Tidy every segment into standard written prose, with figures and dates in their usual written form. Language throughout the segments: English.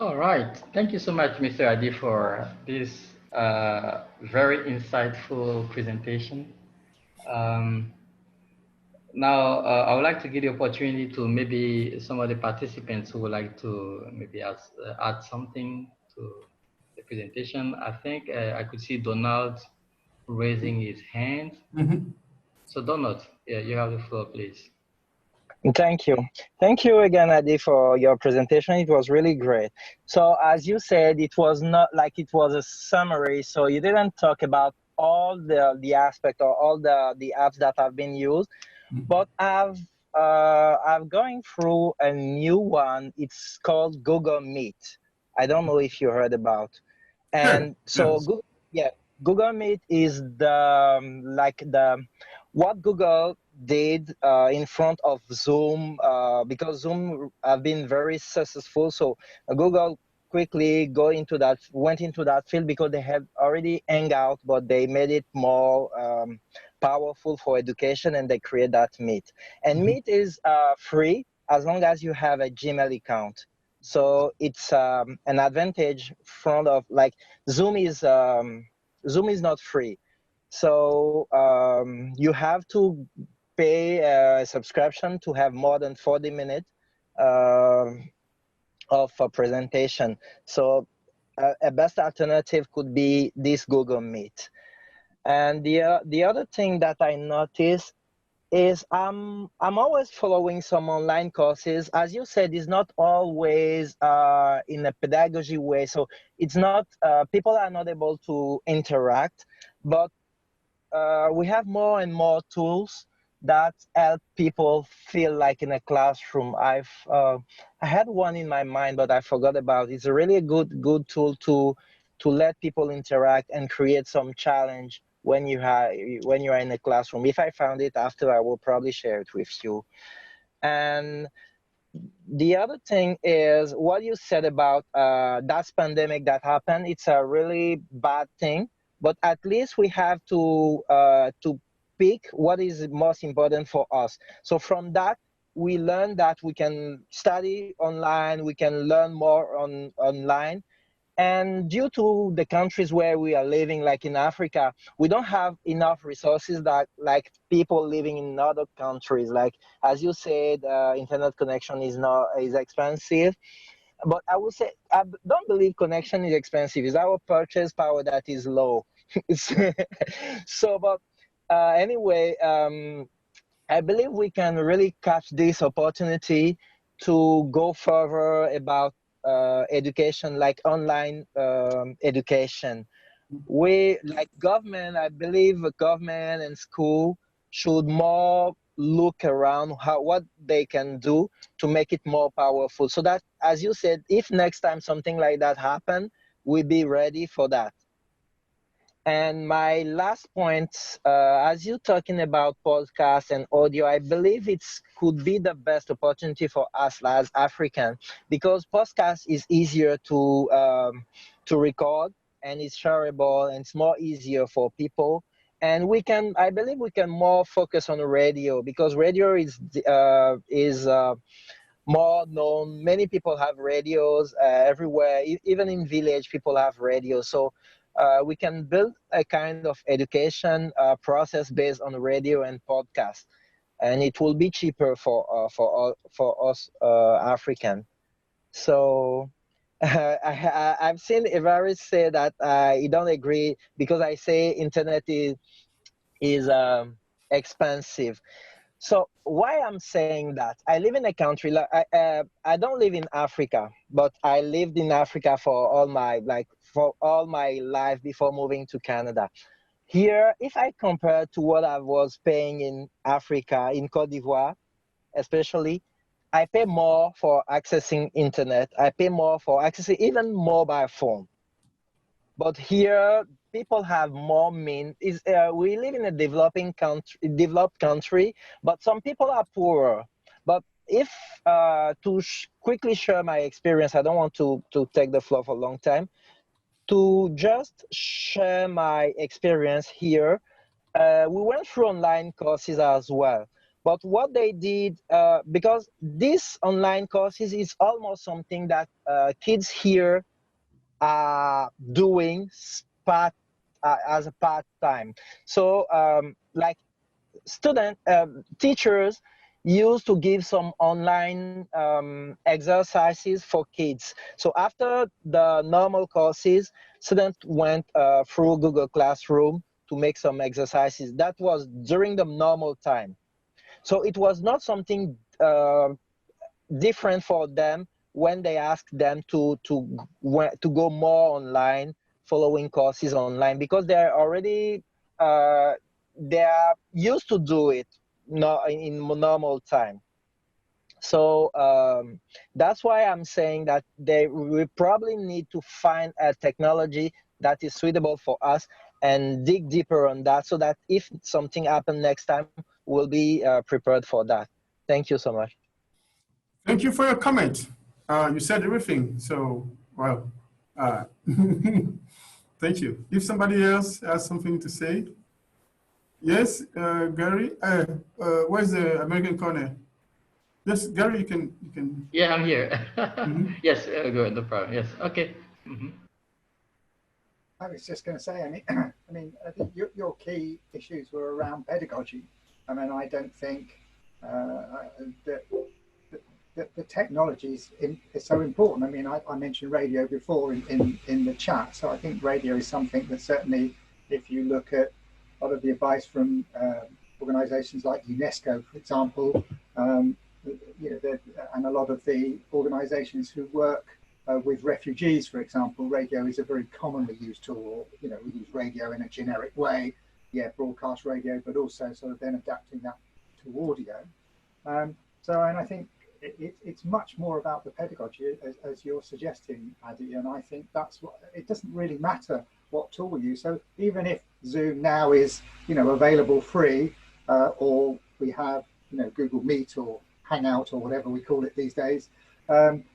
All right. Thank you so much, Mr. Adi, for this very insightful presentation. Um, Now, I would like to give the opportunity to maybe some of the participants who would like to maybe add something to the presentation. I think I could see Donald raising his hand. Mhm. So Donald, yeah, you have the floor, please. Thank you. Thank you again, Adi, for your presentation. It was really great. So as you said, it was not like it was a summary. So you didn't talk about all the aspect or all the apps that have been used, but I've going through a new one. It's called Google Meet. I don't know if you heard about. And so Yes. Google, yeah, Google Meet is the like the what Google did in front of Zoom because Zoom have been very successful. So Google quickly went into that field because they had already Hangout, but they made it more powerful for education, and they create that Meet. And Meet is free as long as you have a Gmail account. So it's an advantage front of like Zoom is not free. So you have to pay a subscription to have more than 40 minutes uh, of a presentation. So a best alternative could be this Google Meet. And the other thing that I noticed is I'm always following some online courses. As you said, it's not always in a pedagogy way. So it's not people are not able to interact, but we have more and more tools that help people feel like in a classroom. I had one in my mind, but I forgot about it. It's a really good tool to let people interact and create some challenge when you are in a classroom. If I found it after, I will probably share it with you. And the other thing is what you said about that pandemic that happened. It's a really bad thing, but at least we have to pick what is most important for us. So from that, we learn that we can study online, we can learn more online, and due to the countries where we are living, like in Africa, we don't have enough resources that like people living in other countries. Like as you said, internet connection is expensive. But I would say don't believe connection is expensive. It's our purchase power that is low. So, but anyway, I believe we can really catch this opportunity to go further about education, like online education. We like government. I believe government and school should more look around what they can do to make it more powerful. So that, as you said, if next time something like that happen, we be ready for that. And my last point, as you're talking about podcasts and audio, I believe it could be the best opportunity for us as African, because podcast is easier to record, and it's shareable, and it's more easier for people. And I believe we can more focus on radio, because radio is more known. Many people have radios everywhere, even in village, people have radios. So we can build a kind of education process based on radio and podcast, and it will be cheaper for us African. So I've seen Ivory say that he don't agree because I say internet is expensive. So why I'm saying that? I live in a country like I don't live in Africa, but I lived in Africa for all my life before moving to Canada. Here, if I compare to what I was paying in Africa, in Cote d'Ivoire, especially, I pay more for accessing internet. I pay more for accessing even mobile phone. But here, people have more means. We live in a developed country, but some people are poorer. But if quickly share my experience, I don't want to take the floor for a long time. To just share my experience here, we went through online courses as well. But what they did, because this online courses is almost something that kids here are doing as a part-time. So like teachers used to give some online exercises for kids. So after the normal courses, students went through Google Classroom to make some exercises. That was during the normal time. So it was not something different for them when they asked them to go more online, following courses online, because they're already they are used to do it in normal time. So that's why I'm saying that we probably need to find a technology that is suitable for us and dig deeper on that, so that if something happens next time, we'll be prepared for that. Thank you so much. Thank you for your comment. You said everything, so, well, thank you. If somebody else has something to say. Yes, Gary, where's the American corner? Yes, Gary, you can. Yeah, I'm here. Mm-hmm. Yes, good, no problem. Yes, okay. Mm-hmm. I was just going to say, I think your key issues were around pedagogy. I mean, I don't think that the technology is so important. I mean, I mentioned radio before in the chat, so I think radio is something that certainly, if you look at a lot of the advice from organisations like UNESCO, for example, and a lot of the organisations who work with refugees, for example, radio is a very commonly used tool. We use radio in a generic way, broadcast radio, but also sort of then adapting that to audio. And I think it's much more about the pedagogy, as you're suggesting, Adi, and I think that's what, it doesn't really matter what tool we use. So even if Zoom now is, available free, or we have, Google Meet or Hangout or whatever we call it these days, in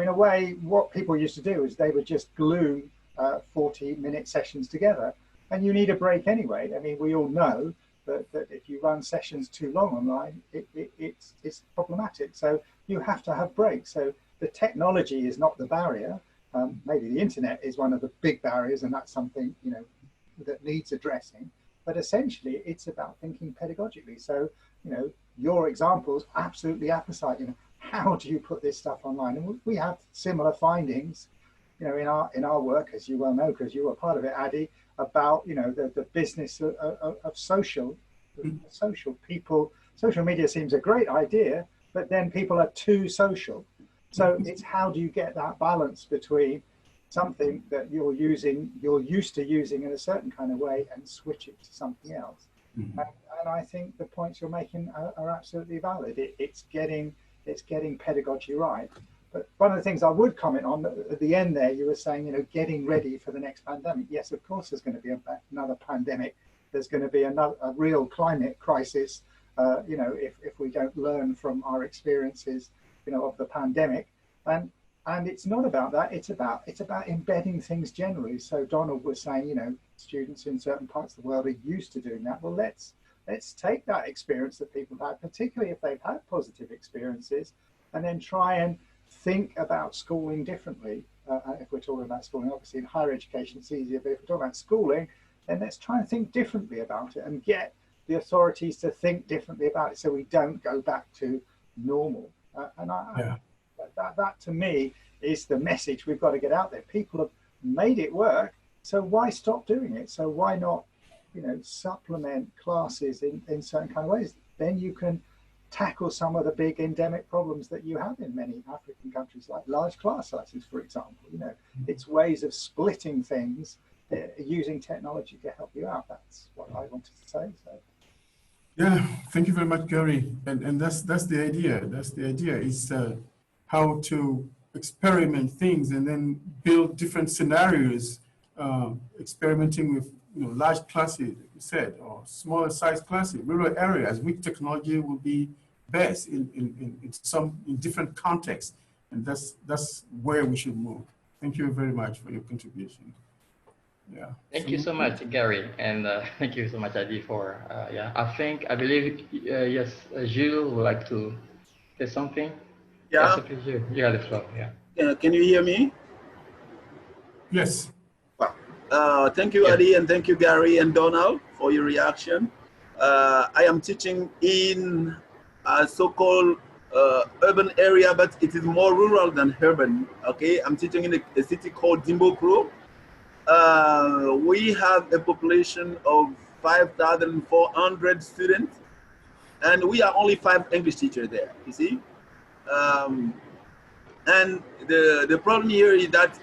a way, what people used to do is they would just glue 40-minute sessions together, and you need a break anyway. I mean, we all know that if you run sessions too long online, it's problematic. So you have to have breaks. So the technology is not the barrier. Maybe the internet is one of the big barriers, and that's something that needs addressing. But essentially, it's about thinking pedagogically. So your examples absolutely apposite. How do you put this stuff online? And we have similar findings, in our work, as you well know, because you were part of it, Adi, about the business of social people. Social media seems a great idea, but then people are too social. So it's how do you get that balance between something that you're used to using in a certain kind of way, and switch it to something else. Mm-hmm. And I think the points you're making are absolutely valid. It's getting pedagogy right. But one of the things I would comment on at the end there, you were saying, getting ready for the next pandemic. Yes, of course, there's going to be another pandemic. There's going to be a real climate crisis, if we don't learn from our experiences, of the pandemic. And it's not about that. It's about embedding things generally. So Donald was saying, students in certain parts of the world are used to doing that. Well, let's take that experience that people have had, particularly if they've had positive experiences, and then try and think about schooling differently. If we're talking about schooling, obviously in higher education it's easier, but if we're talking about schooling, then let's try and think differently about it and get the authorities to think differently about it, so we don't go back to normal. That to me is the message we've got to get out there. People have made it work, so why stop doing it? So why not, supplement classes in certain kind of ways? Then you can tackle some of the big endemic problems that you have in many African countries, like large class sizes, for example. It's ways of splitting things using technology to help you out. That's what I wanted to say. So. Yeah, thank you very much, Gary. And that's the idea. That's the idea, is how to experiment things and then build different scenarios, experimenting with large classes, like you said, or smaller size classes, rural areas, which technology will be best in different contexts. And that's where we should move. Thank you very much for your contribution. Yeah. Thank you so much, Gary, and thank you so much, Adi, for yeah. I believe yes, Jules would like to say something. Yes, Yeah. please, Jules, you have the floor. Yeah. Can you hear me? Yes. Wow. Thank you, Yes. Adi, and thank you, Gary and Donald, for your reaction. I am teaching in a so-called urban area, but it is more rural than urban. Okay, I'm teaching in a city called Dimbokro. We have a population of 5,400 students, and we are only 5 English teachers there. You see, and the problem here is that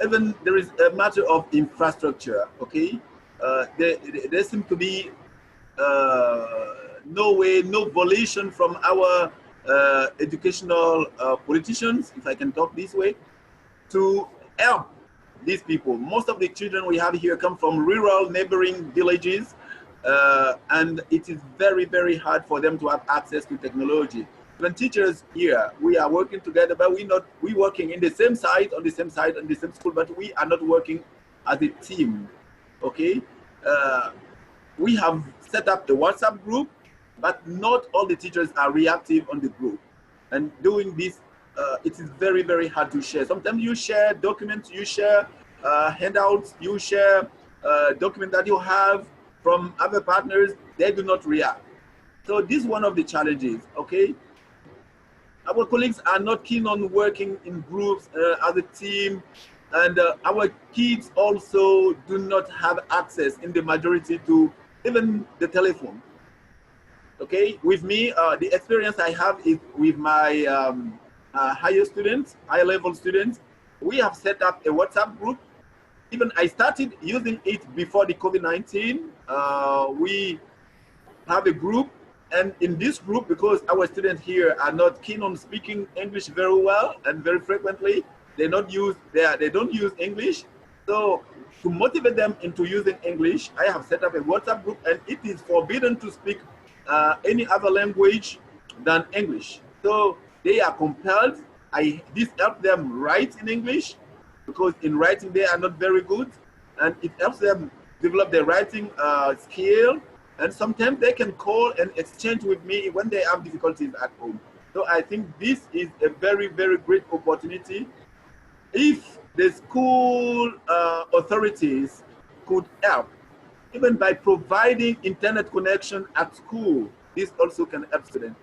even there is a matter of infrastructure. Okay, there seems to be no volition from our educational politicians, if I can talk this way, to help these people. Most of the children we have here come from rural neighboring villages, and it is very, very hard for them to have access to technology. When teachers here, we are working together, but we working in the same site, on the same site, on the same school, but we are not working as a team. Okay, we have set up a WhatsApp group, but not all the teachers are reactive on the group. And doing this, it is very, very hard to share. Sometimes you share documents, you share handouts, you share documents that you have from other partners, they do not react. So this is one of the challenges, okay? Our colleagues are not keen on working in groups as a team, and our kids also do not have access in the majority to even the telephone. Okay, with me, the experience I have is with my higher students, higher level students. We have set up a WhatsApp group. Even I started using it before the COVID-19. We have a group, and in this group, because our students here are not keen on speaking English very well and very frequently, they don't use English. So to motivate them into using English, I have set up a WhatsApp group, and it is forbidden to speak any other language than English. So they are compelled. This helps them write in English, because in writing they are not very good, and it helps them develop their writing skill. And sometimes they can call and exchange with me when they have difficulties at home. So I think this is a very, very great opportunity. If the school authorities could help, even by providing internet connection at school, this also can help students.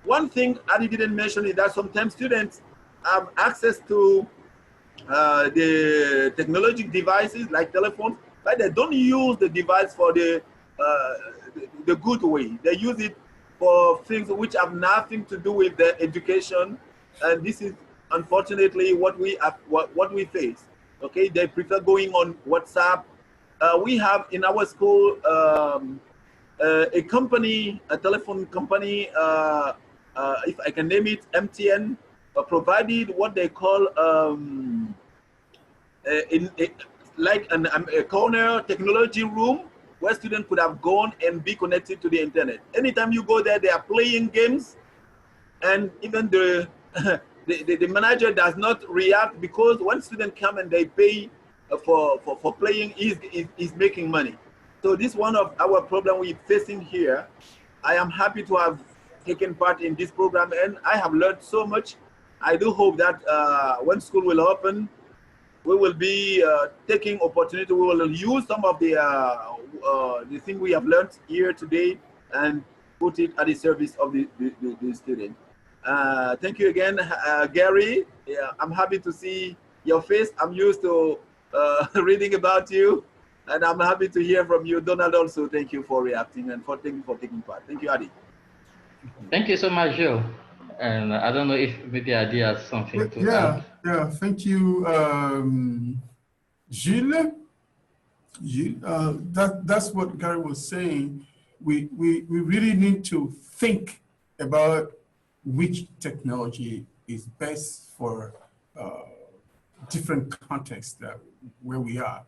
One thing Adi didn't mention is that sometimes students have access to the technological devices like telephones, but they don't use the device for the good way. They use it for things which have nothing to do with their education, and this is unfortunately what we have, what we face. Okay, they prefer going on WhatsApp. We have in our school a company, a telephone company, if I can name it, MTN, provided what they call like a corner technology room where students could have gone and be connected to the internet. Anytime you go there, they are playing games, and even the the manager does not react, because when students come and they pay for playing, is making money. So this is one of our problem we're facing here. I am happy to have taken part in this program, and I have learned so much. I do hope that when school will open, we will be taking opportunity. We will use some of the thing we have learned here today and put it at the service of the student. Thank you again, Gary. Yeah, I'm happy to see your face. I'm used to reading about you, and I'm happy to hear from you. Donald, also, thank you for reacting and for taking part. Thank you, Adi. Thank you so much, Joe. And I don't know if maybe Adi has something to add. Yeah. Thank you, Gilles. That's what Gary was saying. We really need to think about which technology is best for different contexts where we are.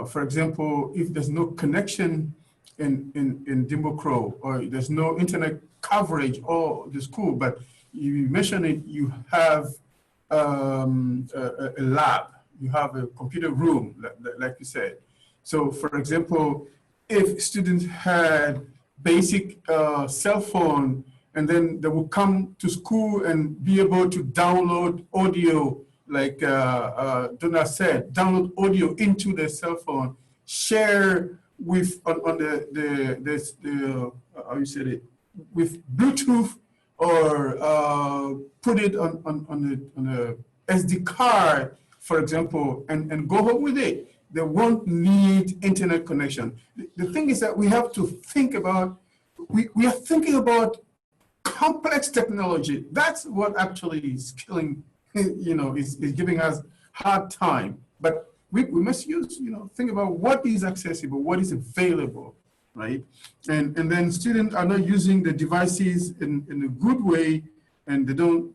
For example, if there's no connection in Dimbokro, or there's no internet coverage or the school, but you mentioned it, you have a lab, you have a computer room, like you said. So for example, if students had basic cell phone, and then they will come to school and be able to download audio, like Donna said, download audio into their cell phone, share with on the how you said it, with Bluetooth, or put it on a SD card, for example, and go home with it. They won't need internet connection. The thing is that we have to think about, we are thinking about complex technology. That's what actually is killing, is giving us hard time. But we must use, think about what is accessible, what is available, right? And then students are not using the devices in a good way, and they don't,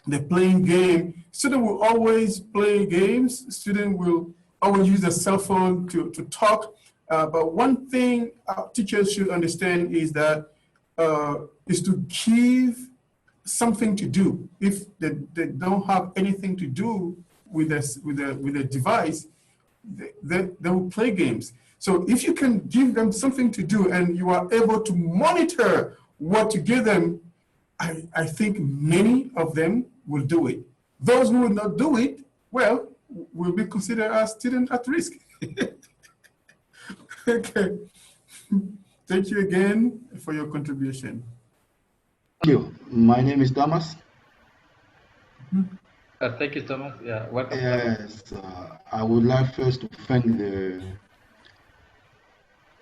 they're playing game. Student will always play games. Student will always use a cell phone to talk. But one thing teachers should understand is that is to give something to do. If they don't have anything to do with a device, they will play games. So if you can give them something to do and you are able to monitor what to give them, I think many of them will do it. Those who will not do it, well, will be considered as students at risk. Okay. Thank you again for your contribution. Thank you. My name is Thomas. Thank you, Thomas. Yeah, welcome. Yes, I would like first to thank the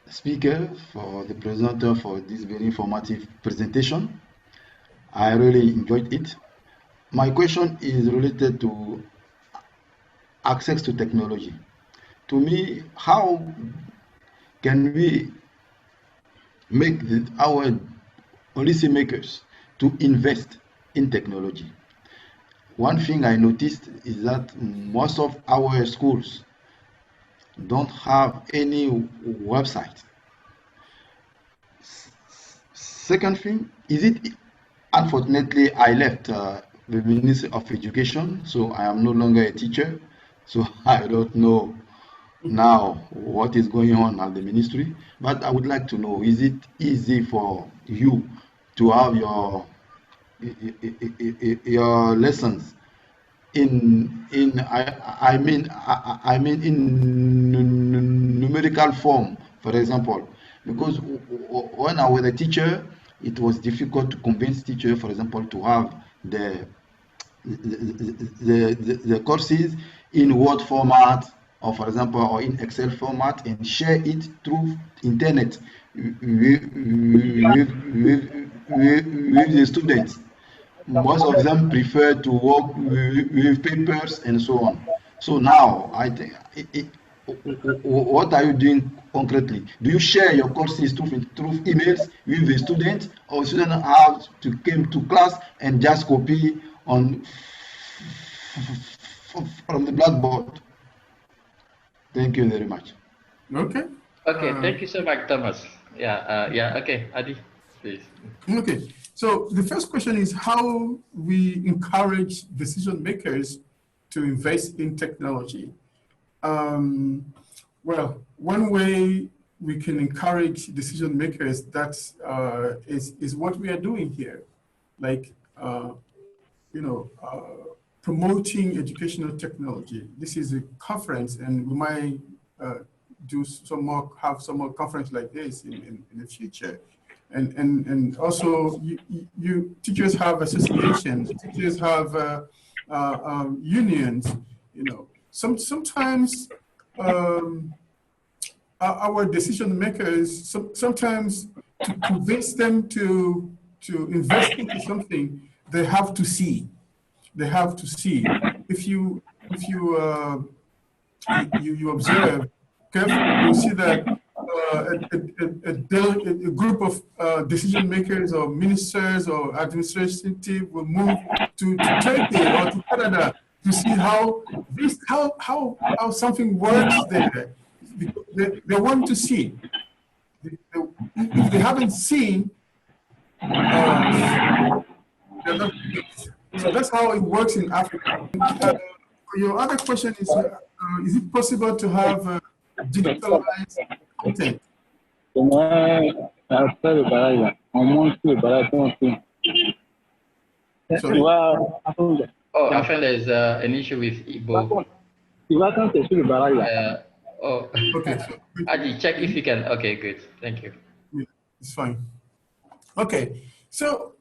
speaker, for the presenter, for this very informative presentation. I really enjoyed it. My question is related to access to technology. To me, how can we make our policymakers to invest in technology? One thing I noticed is that most of our schools don't have any website. Second thing, is it, unfortunately, I left the Ministry of Education, so I am no longer a teacher, so I don't know now what is going on at the ministry, but I would like to know, is it easy for you to have your lessons in numerical form, for example? Because when I was a teacher, it was difficult to convince teachers, for example, to have the courses in Word format, or for example, or in Excel format, and share it through internet with the students. Most of them prefer to work with papers and so on. So now, I think, what are you doing concretely? Do you share your courses through emails with the students, or students have to come to class and just copy on from the blackboard? Thank you very much. Okay. Okay, thank you so much, Thomas. Yeah, okay, Adi, please. Okay, so the first question is how we encourage decision makers to invest in technology. Well, one way we can encourage decision makers, that's is what we are doing here, like promoting educational technology. This is a conference, and we might have some more conference like this in the future. And also, you teachers have associations, teachers have unions. Sometimes our decision makers, sometimes to convince them to invest into something, they have to see. They have to see. If you observe carefully, you see that a group of decision makers or ministers or administrative will move to Turkey or to Canada to see how something works there. They want to see. If they haven't seen, they're not. So that's how it works in Africa. Your other question is it possible to have digitalized content? Sorry? Oh, I think there's an issue with Igbo. Oh, Okay. So, Adi, check if you can. Okay, good. Thank you. yeah, it's fine. Okay. So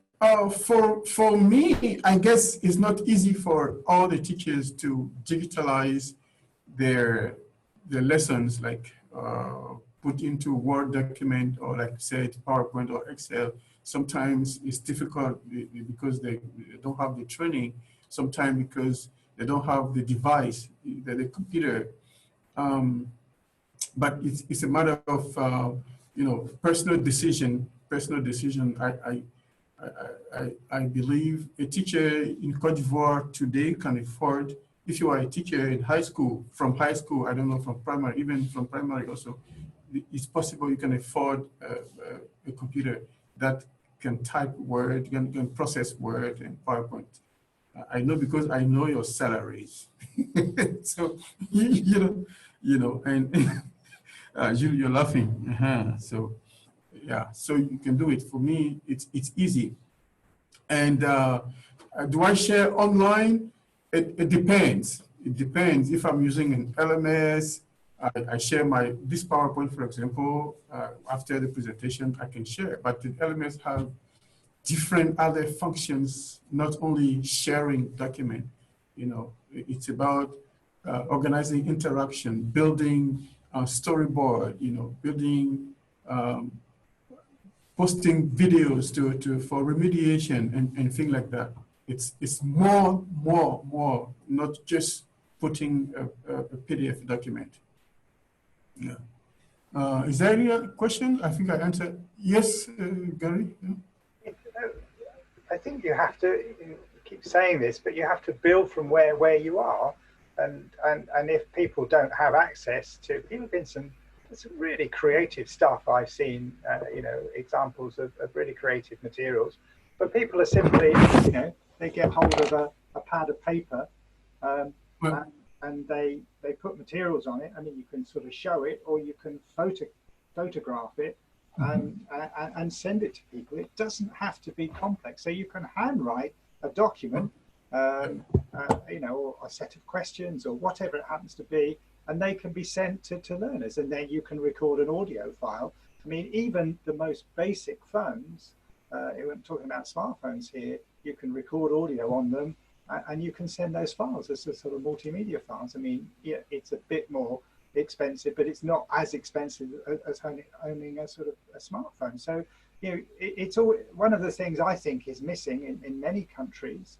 for me, I guess it's not easy for all the teachers to digitalize their lessons, like put into Word document, or like said, PowerPoint or Excel. Sometimes it's difficult because they don't have the training. Sometimes because they don't have the device, the computer. But it's a matter of personal decision. I believe a teacher in Cote d'Ivoire today can afford, if you are a teacher in high school, from high school, I don't know, from primary, even from primary also, it's possible you can afford a computer that can type Word, can process Word and PowerPoint. I know because I know your salaries. So, and you're laughing. So, yeah, so you can do it. For me, it's easy. And do I share online? It depends. It depends. If I'm using an LMS, I share this PowerPoint, for example, after the presentation, I can share. But the LMS have different other functions, not only sharing document. It's about organizing interaction, building a storyboard, building posting videos for remediation and things like that. It's more, not just putting a PDF document. Yeah. Is there any other question? I think I answered. Yes, Gary? Yeah. I think you have to, you keep saying this, but you have to build from where you are. And if people don't have access to, people have been some really creative stuff I've seen, examples of really creative materials, but people are simply, they get hold of a pad of paper and they put materials on it. I mean, you can sort of show it, or you can photograph it and send it to people. It doesn't have to be complex. So you can handwrite a document, or a set of questions or whatever it happens to be, and they can be sent to learners, and then you can record an audio file. I mean, even the most basic phones, I'm talking about smartphones here, you can record audio on them, and you can send those files as a sort of multimedia files. I mean, yeah, it's a bit more expensive, but it's not as expensive as owning a sort of a smartphone. So, it's all, one of the things I think is missing in many countries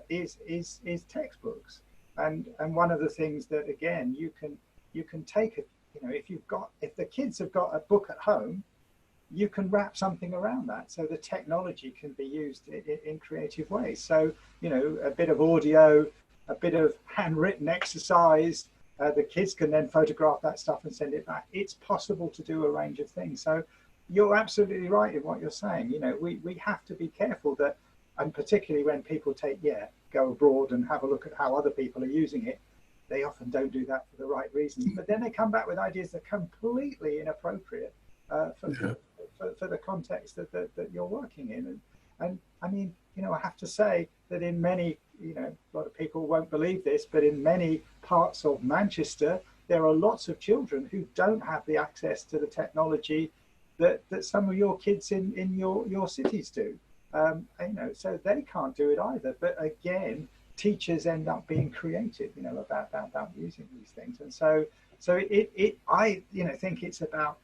is textbooks. And one of the things that, again, you can take it, if the kids have got a book at home, you can wrap something around that, so the technology can be used in creative ways. So, a bit of audio, a bit of handwritten exercise, the kids can then photograph that stuff and send it back. It's possible to do a range of things. So you're absolutely right in what you're saying. We have to be careful that, and particularly when people go abroad and have a look at how other people are using it, they often don't do that for the right reasons. But then they come back with ideas that are completely inappropriate for the context that you're working in. And I mean, I have to say that in many, a lot of people won't believe this, but in many parts of Manchester, there are lots of children who don't have the access to the technology that some of your kids in your cities do. So they can't do it either. But again, teachers end up being creative, about using these things. And so I think it's about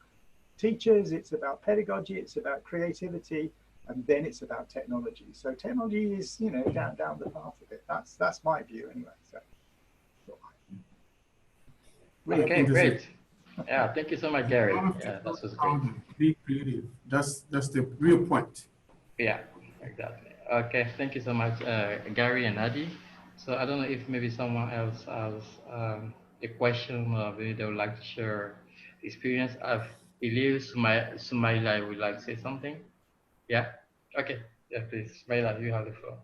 teachers, it's about pedagogy, it's about creativity, and then it's about technology. So technology is, down the path of it. That's my view anyway. So. Okay, great. Yeah, thank you so much, Gary. Yeah, that was great. Be creative. That's the real point. Yeah, exactly. Okay, thank you so much, Gary and Adi. So I don't know if maybe someone else has a question, or maybe they would like to share experience. I believe Sumaila would like to say something. Yeah. Okay. Yeah, please, Sumaila, you have the floor.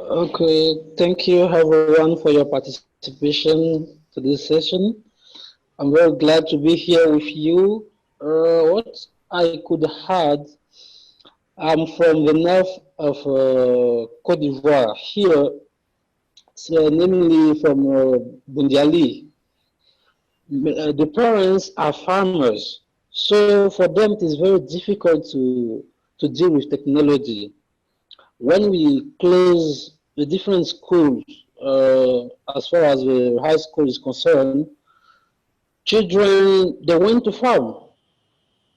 Okay, thank you everyone for your participation to this session. I'm very glad to be here with you. What I could add, I'm from the north of Cote d'Ivoire, here, so namely from Bundiali. The parents are farmers, so for them it is very difficult to deal with technology. When we close the different schools, as far as the high school is concerned, children they went to farm,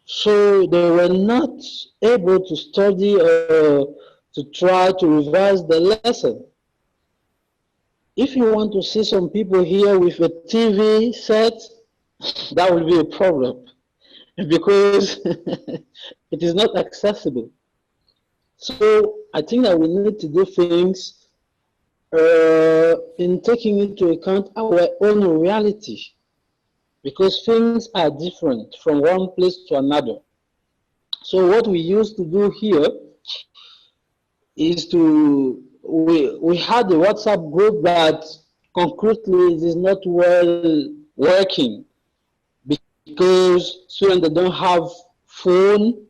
so they were not able to study or to try to revise the lesson. If you want to see some people here with a TV set, that will be a problem because it is not accessible. So I think that we need to do things in taking into account our own reality because things are different from one place to another. So what we used to do here is we had a WhatsApp group that concretely it is not well working because students they don't have phone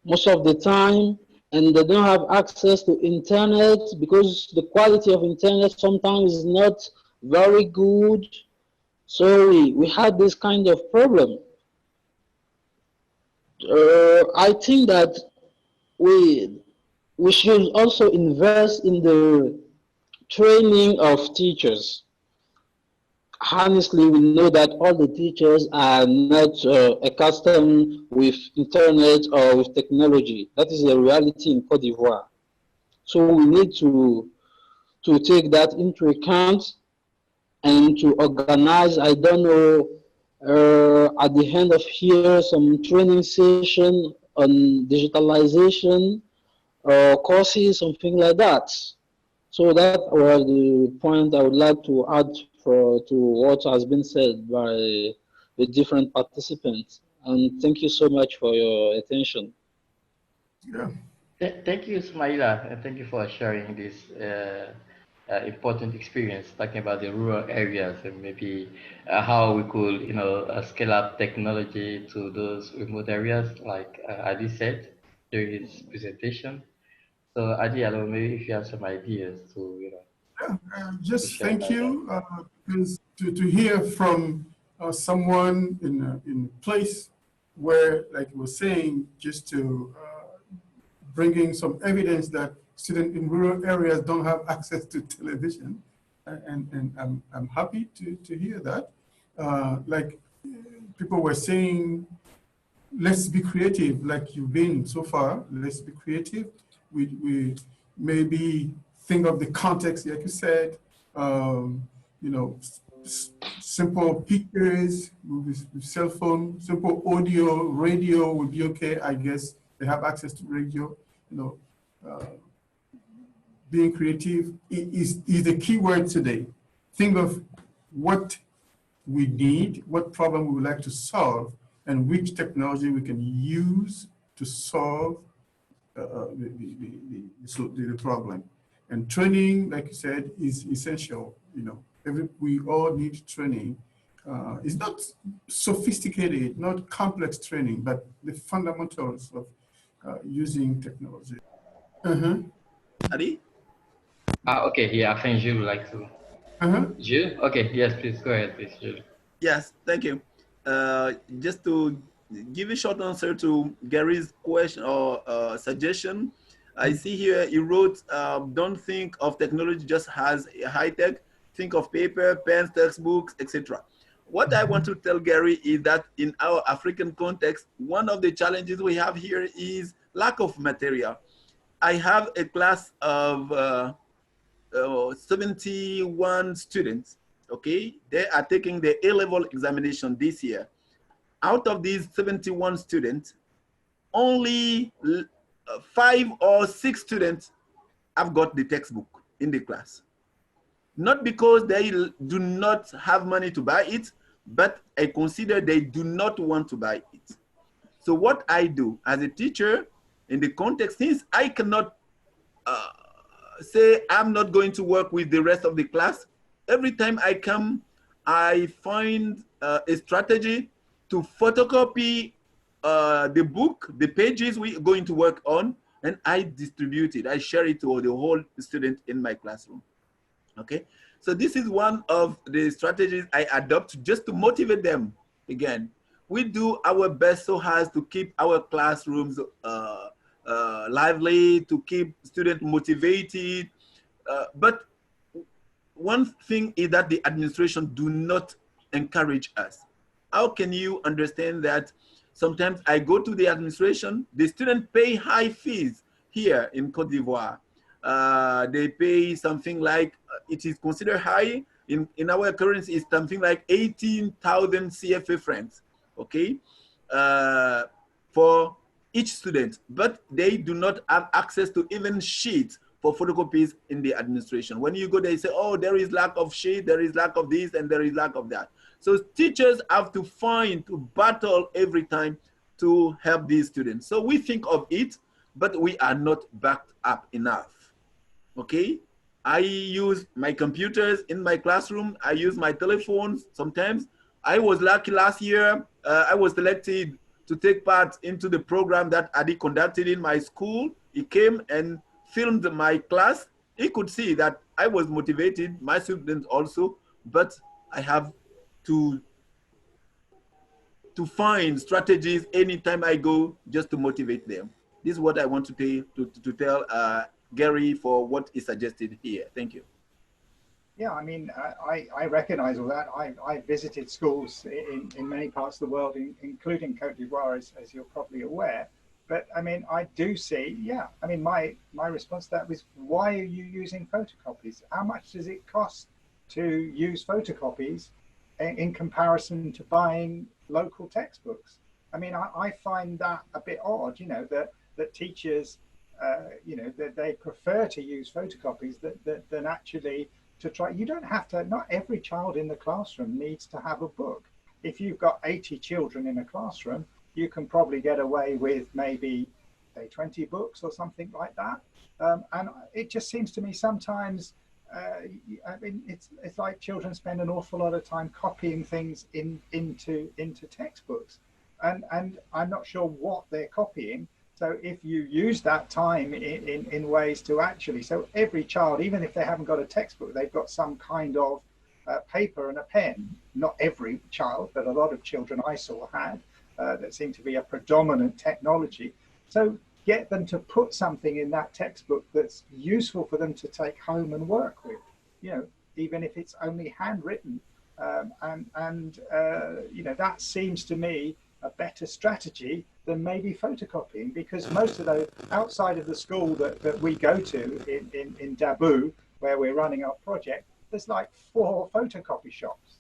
most of the time and they don't have access to internet because the quality of internet sometimes is not very good. So we had this kind of problem. I think that we we should also invest in the training of teachers. Honestly, we know that all the teachers are not accustomed with internet or with technology. That is the reality in Cote d'Ivoire. So we need to take that into account and to organize, I don't know, at the end of year, some training session on digitalization or courses, something like that. So that was the point I would like to add to what has been said by the different participants. And thank you so much for your attention. Yeah. Thank you, Smaila, and thank you for sharing this important experience, talking about the rural areas and maybe how we could, scale up technology to those remote areas, like Adi said during his presentation. So, Adi, I don't know maybe if you have some ideas to, Yeah, to just share thank about that. you because to hear from someone in a place where, like you were saying, just to bringing some evidence that students in rural areas don't have access to television, and I'm happy to hear that. Like people were saying, let's be creative like you've been so far. Let's be creative. We maybe think of the context, like you said, you know, simple pictures with cell phone, simple audio, radio would be okay, I guess. They have access to radio, you know. Being creative is the key word today. Think of what we need, what problem we would like to solve, and which technology we can use to solve the problem. And training, like you said, is essential. You know, we all need training. It's not sophisticated, not complex training, but the fundamentals of using technology. Uh-huh. Adi? Okay, yeah, I think Jules would like to. Uh-huh. Jules? Okay, yes, please go ahead, please, Jules. Yes, thank you. Just to give a short answer to Gary's question or suggestion, I see here he wrote, don't think of technology just as a high tech, think of paper, pens, textbooks, etc. What I want to tell Gary is that in our African context, one of the challenges we have here is lack of material. I have a class of 71 students, okay? They are taking the A-level examination this year. Out of these 71 students, only 5 or 6 students have got the textbook in the class. Not because they do not have money to buy it, but I consider they do not want to buy it. So what I do as a teacher in the context, since I cannot say I'm not going to work with the rest of the class, every time I come, I find a strategy to photocopy the book, the pages we're going to work on, and I distribute it. I share it to the whole student in my classroom. Okay, so this is one of the strategies I adopt just to motivate them. Again, we do our best so as to keep our classrooms lively, to keep students motivated. But one thing is that the administration do not encourage us. How can you understand that? Sometimes I go to the administration, the students pay high fees here in Cote d'Ivoire. They pay something like, it is considered high, in our currency it's something like 18,000 CFA francs, okay, for each student, but they do not have access to even sheets for photocopies in the administration. When you go there, you say, oh, there is lack of sheet, there is lack of this, and there is lack of that. So teachers have to battle every time to help these students. So we think of it, but we are not backed up enough, okay? I use my computers in my classroom. I use my telephones sometimes. I was lucky last year, I was selected to take part into the program that Adi conducted in my school. He came and filmed my class. He could see that I was motivated, my students also, but I have to find strategies anytime I go just to motivate them. This is what I want to tell Gary for what is suggested here. Thank you. Yeah, I mean, I recognize all that. I visited schools in many parts of the world, including Cote d'Ivoire, as you're probably aware. But I mean, I do see, yeah, I mean, my response to that was, why are you using photocopies? How much does it cost to use photocopies in comparison to buying local textbooks? I mean, I find that a bit odd, you know, that teachers, you know, that they prefer to use photocopies than actually to try. You don't have to, not every child in the classroom needs to have a book. If you've got 80 children in a classroom, you can probably get away with maybe, say, 20 books or something like that. And it just seems to me sometimes, I mean, it's like children spend an awful lot of time copying things into textbooks, and I'm not sure what they're copying. So if you use that time in ways to actually, so every child, even if they haven't got a textbook, they've got some kind of paper and a pen. Not every child, but a lot of children I saw had. That seemed to be a predominant technology. So get them to put something in that textbook that's useful for them to take home and work with, you know, even if it's only handwritten. You know, that seems to me a better strategy than maybe photocopying, because most of those outside of the school that we go to in Dabu, where we're running our project, there's like 4 photocopy shops.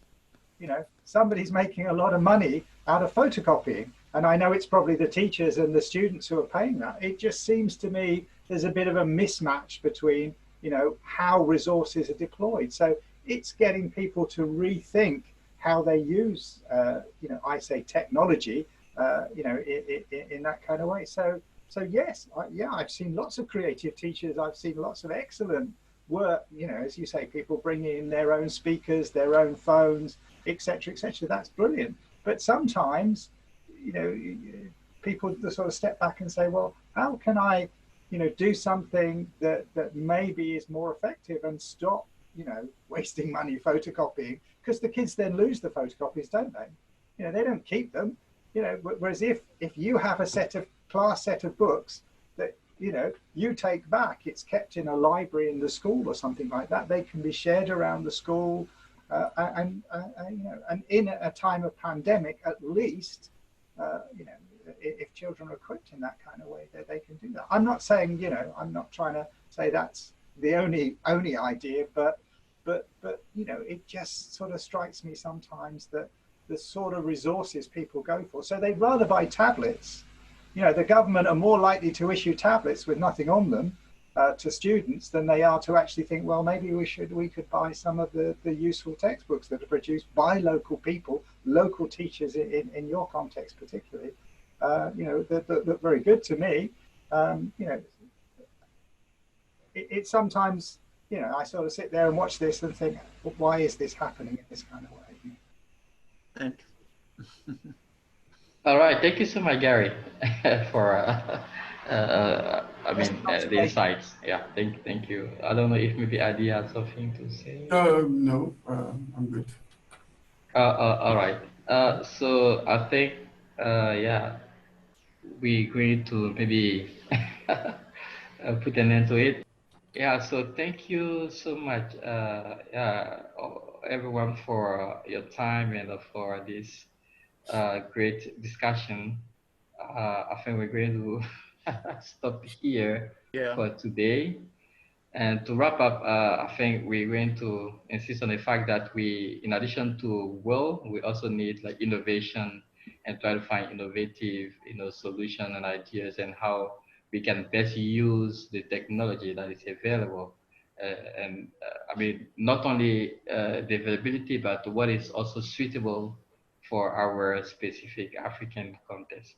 You know, somebody's making a lot of money out of photocopying. And I know it's probably the teachers and the students who are paying that. It just seems to me there's a bit of a mismatch between, you know, how resources are deployed. So it's getting people to rethink how they use, you know, I say technology, you know, in that kind of way. So yes, yeah, I've seen lots of creative teachers. I've seen lots of excellent work, you know, as you say, people bringing in their own speakers, their own phones, etc., etc. That's brilliant. But sometimes, you know, people sort of step back and say, well, how can I, you know, do something that maybe is more effective and stop, you know, wasting money photocopying? Because the kids then lose the photocopies, don't they? You know, they don't keep them. You know, whereas if you have a class set of books that, you know, you take back, it's kept in a library in the school or something like that, they can be shared around the school. You know, and in a time of pandemic, at least, you know, if children are equipped in that kind of way, they can do that. I'm not saying, you know, I'm not trying to say that's the only idea, but you know, it just sort of strikes me sometimes that the sort of resources people go for. So they'd rather buy tablets. You know, the government are more likely to issue tablets with nothing on them to students than they are to actually think, well, maybe we could buy some of the useful textbooks that are produced by local people, local teachers in your context particularly, you know, that look very good to me. You know, it sometimes, you know, I sort of sit there and watch this and think, well, why is this happening in this kind of way? Thank you. All right, thank you so much, Gary, for the insights. Yeah, thank you. I don't know if maybe Adi has something to say. No, I'm good. All right. So I think, yeah, we're going to maybe put an end to it. Yeah. So thank you so much, yeah, everyone for your time and for this great discussion. I think we're going to stop here for today. And to wrap up, I think we're going to insist on the fact that we, in addition to we also need like innovation and try to find innovative, solution and ideas and how we can best use the technology that is available. Not only the availability, but what is also suitable for our specific African context.